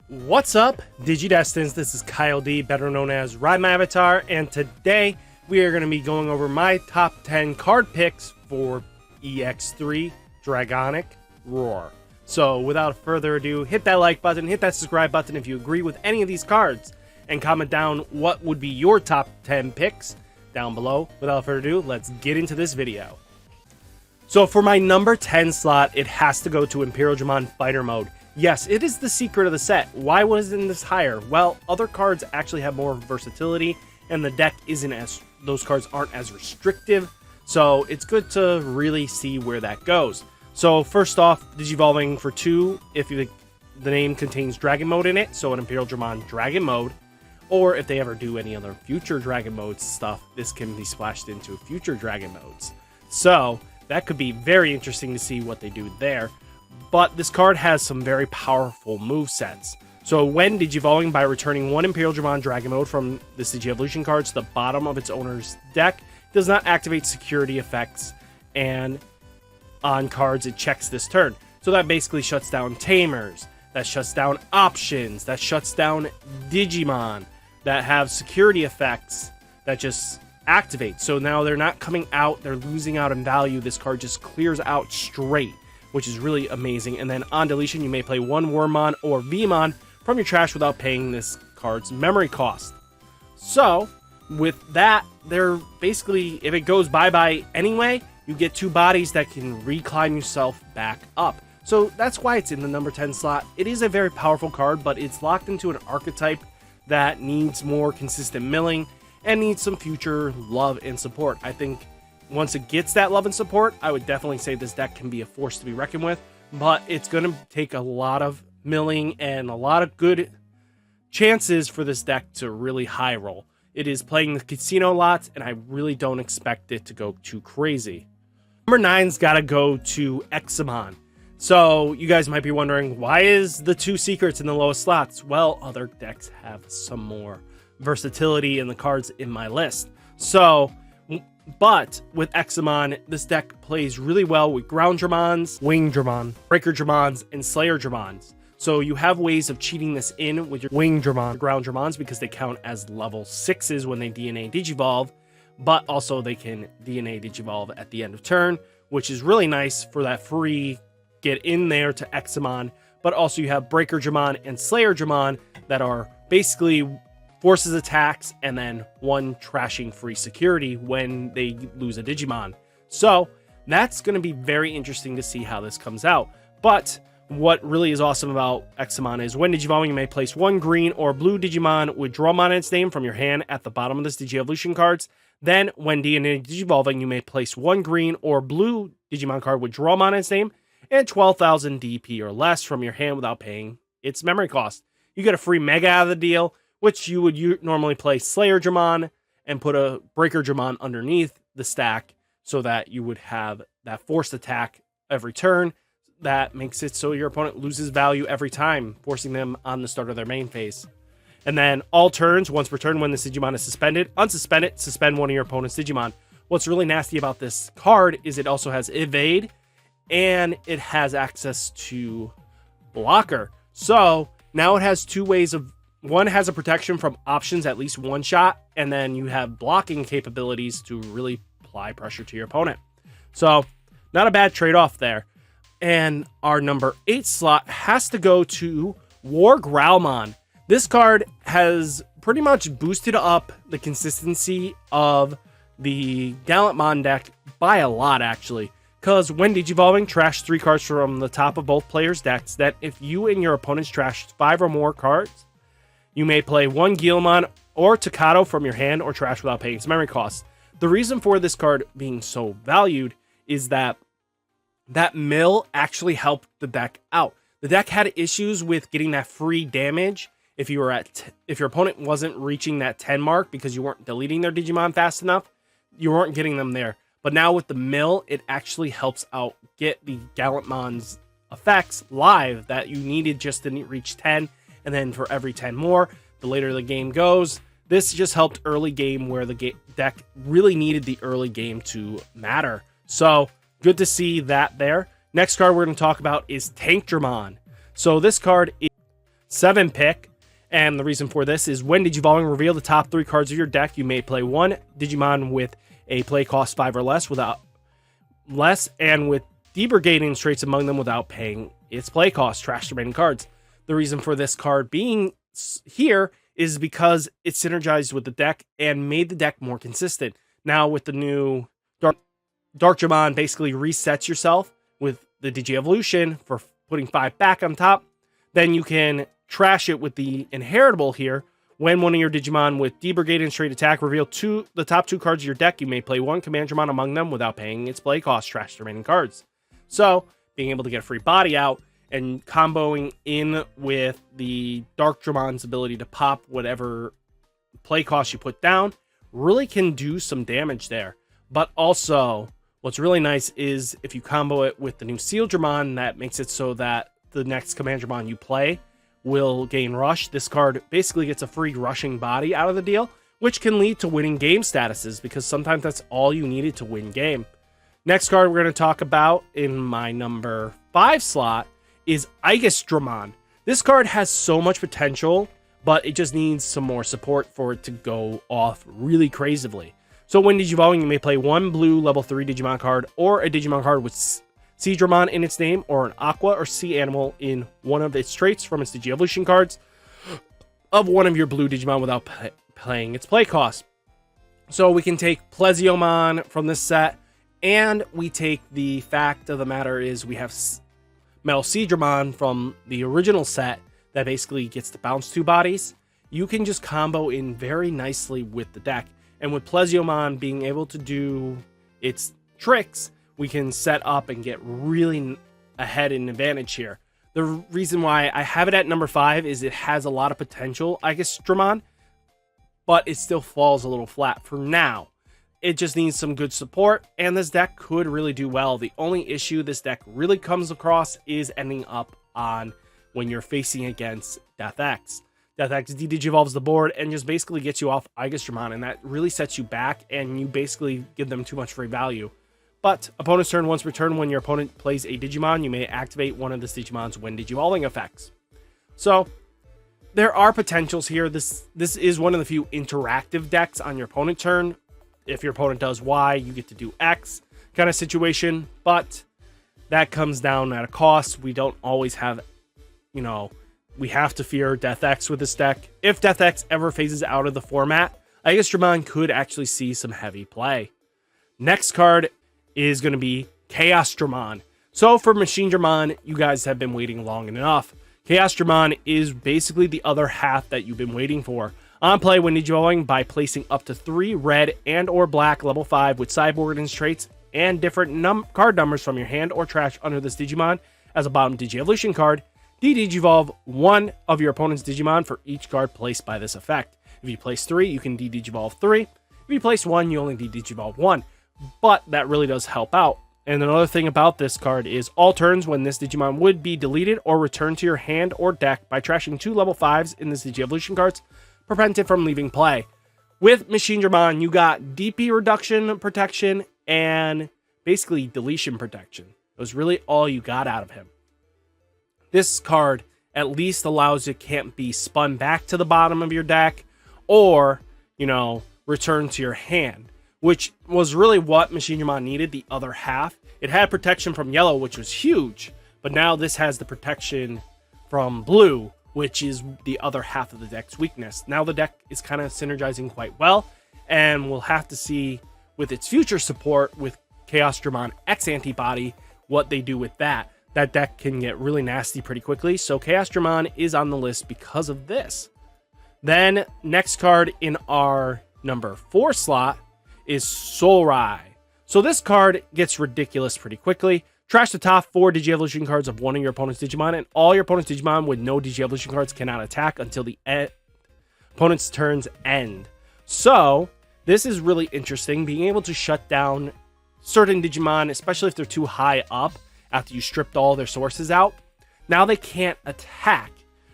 What's up, Digidestins? This is Kyle D, better known as RideMyAvatar, and today we are going to be going over my top 10 card picks for Ex-3 Draconic Roar. So without further ado, hit that like button, hit that subscribe button if you agree with any of these cards, and comment down what would be your top 10 picks down below. Without further ado, let's get into this video. So for my number 10 slot, it has to go to Imperialdramon Fighter Mode. Yes, it is the secret of the set. Why wasn't this higher? Well, other cards actually have more versatility, and the deck those cards aren't as restrictive, so it's good to really see where that goes. So first off, Digivolving for 2 if the name contains Dragon Mode in it, so an Imperialdramon Dragon Mode, or if they ever do any other future Dragon Mode stuff, this can be splashed into future Dragon Modes. So that could be very interesting to see what they do there. But this card has some very powerful movesets. So when Digivolving, by returning one Imperialdramon Dragon Mode from the Digievolution card to the bottom of its owner's deck, it does not activate security effects, and on cards it checks this turn. So that basically shuts down Tamers, that shuts down options, that shuts down Digimon that have security effects that just activate. So now they're not coming out, they're losing out in value. This card just clears out straight, which is really amazing. And then on deletion, you may play one Wormmon or Vmon from your trash without paying this card's memory cost. So with that, they're basically, if it goes bye-bye anyway, you get 2 bodies that can reclimb yourself back up. So that's why it's in the number 10 slot. It is a very powerful card, but it's locked into an archetype that needs more consistent milling and needs some future love and support. I think once it gets that love and support, I would definitely say this deck can be a force to be reckoned with, but it's going to take a lot of milling and a lot of good chances for this deck to really high roll. It is playing the casino lots, and I really don't expect it to go too crazy. Number 9's got to go to Examon. So you guys might be wondering, why is the 2 secrets in the lowest slots? Well, other decks have some more versatility in the cards in my list. But with Examon, this deck plays really well with Grounddramons, Wingdramon, Breakerdramons, and Slayerdramons. So you have ways of cheating this in with your Wingdramon, Grounddramons, because they count as level 6s when they DNA Digivolve, but also they can DNA Digivolve at the end of turn, which is really nice for that free get in there to Examon. But also you have Breakerdramon and Slayerdramon that are basically forces attacks and then 1 trashing free security when they lose a Digimon. So that's going to be very interesting to see how this comes out. But what really is awesome about Examon is when Digivolving, you may place 1 green or blue Digimon with WarGrowlmon in its name from your hand at the bottom of this Digievolution cards. Then when DNA Digivolving, you may place 1 green or blue Digimon card with WarGrowlmon in its name and 12,000 DP or less from your hand without paying its memory cost. You get a free Mega out of the deal, which you would normally play Slayerdramon and put a Breakerdramon underneath the stack so that you would have that forced attack every turn. That makes it so your opponent loses value every time, forcing them on the start of their main phase. And then all turns, once per turn when this Digimon is suspended, unsuspend it, suspend one of your opponent's Digimon. What's really nasty about this card is it also has Evade, and it has access to Blocker. So now it has 2 ways of, one has a protection from options, at least 1 shot, and then you have blocking capabilities to really apply pressure to your opponent. So not a bad trade-off there. And our number 8 slot has to go to WarGrowlmon. This card has pretty much boosted up the consistency of the Gallantmon deck by a lot, actually. Because when Digivolving, trash 3 cards from the top of both players' decks. That if you and your opponents trash 5 or more cards, you may play 1 Guilmon or Tocado from your hand or trash without paying its memory costs. The reason for this card being so valued is that mill actually helped the deck out. The deck had issues with getting that free damage if your opponent wasn't reaching that 10 mark because you weren't deleting their Digimon fast enough. You weren't getting them there. But now with the mill, it actually helps out get the Gallantmon's effects live that you needed just to reach 10. And then for every 10 more, the later the game goes. This just helped early game where the deck really needed the early game to matter. So good to see that there. Next card we're going to talk about is Tankdramon. So this card is 7 pick. And the reason for this is when Digivolving, reveal the top 3 cards of your deck. You may play 1 Digimon with a play cost 5 or less and with debrigading traits among them without paying its play cost. Trash the remaining cards. The reason for this card being here is because it synergized with the deck and made the deck more consistent. Now with the new Darkdramon, basically resets yourself with the Digi-Evolution for putting 5 back on top. Then you can trash it with the Inheritable here. When one of your Digimon with debrigading straight attack, reveal the top 2 cards of your deck. You may play 1 Commandramon among them without paying its play cost. Trash the remaining cards. So being able to get a free body out and comboing in with the Darkdramon's ability to pop whatever play cost you put down really can do some damage there. But also, what's really nice is if you combo it with the new Sealdramon, that makes it so that the next Commandramon you play will gain Rush. This card basically gets a free rushing body out of the deal, which can lead to winning game statuses, because sometimes that's all you needed to win game. Next card we're going to talk about in my number 5 slot is Aegisdramon. This card has so much potential, but it just needs some more support for it to go off really crazily. So when Digivolving, you may play 1 blue level 3 Digimon card or a Digimon card with Seadramon in its name, or an Aqua or Sea Animal in one of its traits from its Digi-Evolution cards of one of your blue Digimon without paying its play cost. So we can take Pleziomon from this set, and we take the fact of the matter is we have Metal Seadramon from the original set that basically gets to bounce 2 bodies. You can just combo in very nicely with the deck. And with Pleziomon being able to do its tricks, we can set up and get really ahead in advantage here. The reason why I have it at number 5 is it has a lot of potential, Aegisdramon, but it still falls a little flat for now. It just needs some good support, and this deck could really do well. The only issue this deck really comes across is ending up on when you're facing against Death X. Death X de-digivolves the board and just basically gets you off Aegisdramon, and that really sets you back, and you basically give them too much free value. But opponent's turn once per turn, when your opponent plays a Digimon, you may activate one of this Digimon's when Digivolving effects. So there are potentials here. This is one of the few interactive decks on your opponent turn. If your opponent does Y, you get to do X kind of situation, but that comes down at a cost. We don't always have, we have to fear Death X with this deck. If Death X ever phases out of the format, Aegisdramon could actually see some heavy play. Next card is going to be Chaosdramon. So for Machinedramon, you guys have been waiting long enough. Chaosdramon is basically the other half that you've been waiting for. On play, when Digivolving, by placing up to 3 red and or black level 5 with sideboard traits and different card numbers from your hand or trash under this Digimon as a bottom Digi-Evolution card, de-digivolve 1 of your opponent's Digimon for each card placed by this effect. If you place 3, you can de-digivolve 3. If you place 1, you only de-digivolve 1. But that really does help out. And another thing about this card is all turns when this Digimon would be deleted or returned to your hand or deck by trashing 2 level 5s in this Digi-Evolution cards, prevented from leaving play. With Machinedramon, you got DP reduction protection and basically deletion protection. It was really all you got out of him. This card at least allows it can't be spun back to the bottom of your deck or, return to your hand, which was really what Machinedramon needed, the other half. It had protection from yellow, which was huge, but now this has the protection from blue, which is the other half of the deck's weakness. Now the deck is kind of synergizing quite well, and we'll have to see with its future support with Chaosdramon X Antibody what they do with that. That deck can get really nasty pretty quickly, so Chaosdramon is on the list because of this. Then, next card in our number 4 slot is Solarmon. So this card gets ridiculous pretty quickly. Trash the top 4 Digi-Evolution cards of one of your opponent's Digimon, and all your opponent's Digimon with no Digi-Evolution cards cannot attack until the opponent's turns end. So, this is really interesting, being able to shut down certain Digimon, especially if they're too high up after you stripped all their sources out. Now they can't attack,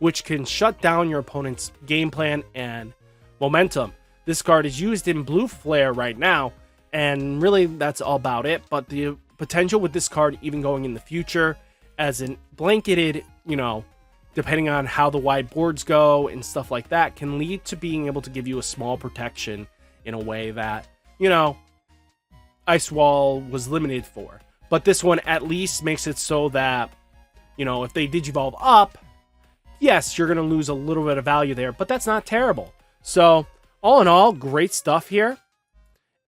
which can shut down your opponent's game plan and momentum. This card is used in Blue Flare right now, and really that's all about it, but the potential with this card even going in the future as a blanketed, depending on how the wide boards go and stuff like that, can lead to being able to give you a small protection in a way that, you know, Ice Wall was limited for. But this one at least makes it so that, you know, if they Digivolve up, yes, you're going to lose a little bit of value there, but that's not terrible. So, all in all, great stuff here.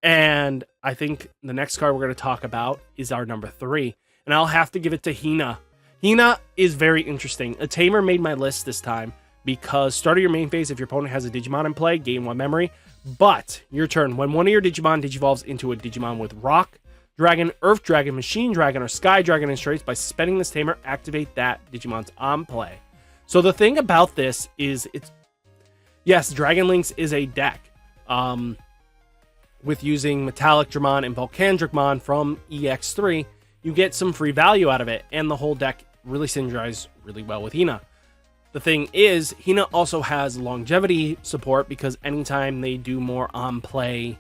And I think the next card we're going to talk about is our number 3. And I'll have to give it to Hina. Hina is very interesting. A Tamer made my list this time because start of your main phase, if your opponent has a Digimon in play, gain 1 memory. But your turn, when one of your Digimon digivolves into a Digimon with Rock Dragon, Earth Dragon, Machine Dragon, or Sky Dragon in traits, by suspending this Tamer, activate that Digimon's on play. So the thing about this is, yes, Dragon Links is a deck. With using Metallic Dramon and Volcandramon from Ex-3, you get some free value out of it, and the whole deck really synergizes really well with Hina. The thing is, Hina also has longevity support because anytime they do more on-play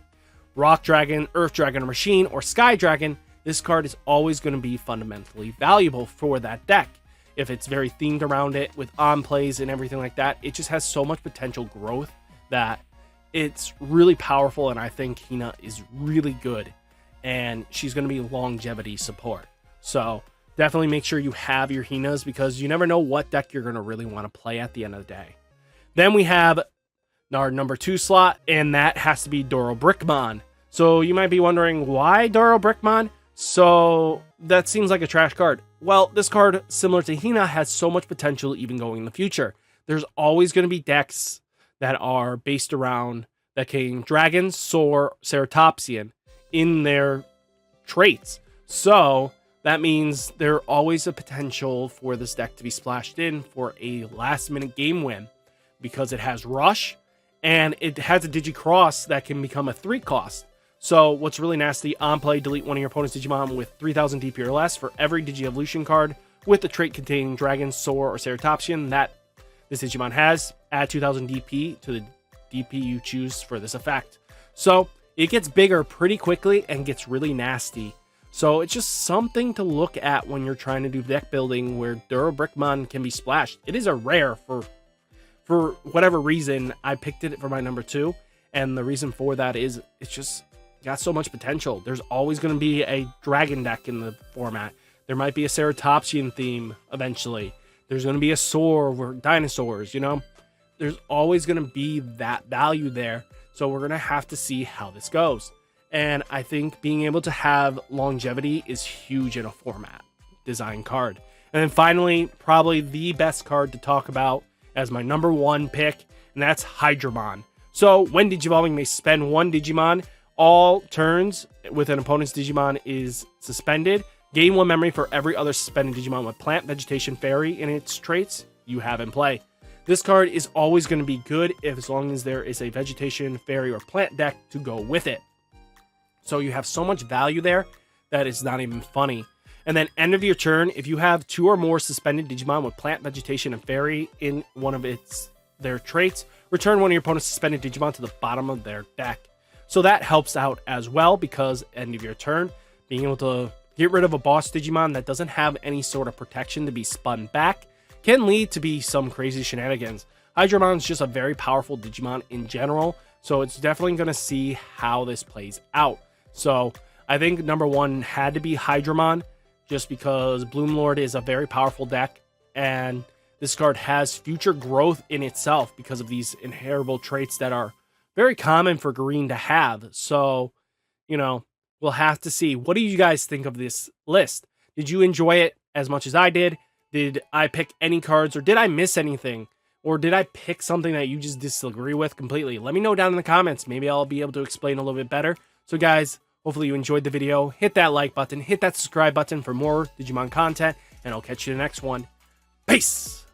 Rock Dragon, Earth Dragon, or Machine, or Sky Dragon, this card is always going to be fundamentally valuable for that deck. If it's very themed around it with on-plays and everything like that, it just has so much potential growth that it's really powerful, and I think Hina is really good, and she's going to be longevity support. So definitely make sure you have your Hinas because you never know what deck you're going to really want to play at the end of the day. Then we have our number 2 slot, and that has to be DoruBickmon. So you might be wondering, why DoruBickmon? So that seems like a trash card. Well, this card, similar to Hina, has so much potential even going in the future. There's always going to be decks that are based around that can Dragon, Soar, Ceratopsian in their traits. So that means there's always a potential for this deck to be splashed in for a last-minute game win because it has Rush and it has a Digicross that can become a 3-cost. So what's really nasty, on play, delete one of your opponent's Digimon with 3000 DP or less for every Digi-Evolution card with the trait containing Dragon, Soar, or Ceratopsian that this Digimon has. Add 2000 DP to the DP you choose for this effect. So it gets bigger pretty quickly and gets really nasty. So it's just something to look at when you're trying to do deck building where DoruBickmon can be splashed. It is a rare for whatever reason. I picked it for my number 2, and the reason for that is it's just got so much potential. There's always going to be a dragon deck in the format. There might be a Ceratopsian theme eventually. There's going to be a Soar or dinosaurs, you know? There's always going to be that value there. So we're going to have to see how this goes. And I think being able to have longevity is huge in a format design card. And then finally, probably the best card to talk about as my number 1 pick, and that's Hydramon. So when Digivolving, may spend 1 Digimon. All turns with an opponent's Digimon is suspended. Gain 1 memory for every other suspended Digimon with Plant, Vegetation, Fairy in its traits you have in play. This card is always going to be good as long as there is a Vegetation, Fairy, or Plant deck to go with it. So you have so much value there that it's not even funny. And then end of your turn, if you have 2 or more suspended Digimon with Plant, Vegetation, and Fairy in one of their traits, return one of your opponent's suspended Digimon to the bottom of their deck. So that helps out as well because end of your turn, being able to get rid of a boss Digimon that doesn't have any sort of protection to be spun back can lead to be some crazy shenanigans. Hydramon is just a very powerful Digimon in general, so it's definitely going to see how this plays out. So I think number 1 had to be Hydramon just because Bloomlord is a very powerful deck, and this card has future growth in itself because of these inheritable traits that are very common for green to have. So, you know, we'll have to see. What do you guys think of this list? Did you enjoy it as much as I did? Did I pick any cards, or did I miss anything? Or did I pick something that you just disagree with completely? Let me know down in the comments. Maybe I'll be able to explain a little bit better. So guys, hopefully you enjoyed the video. Hit that like button, hit that subscribe button for more Digimon content, and I'll catch you in the next one. Peace!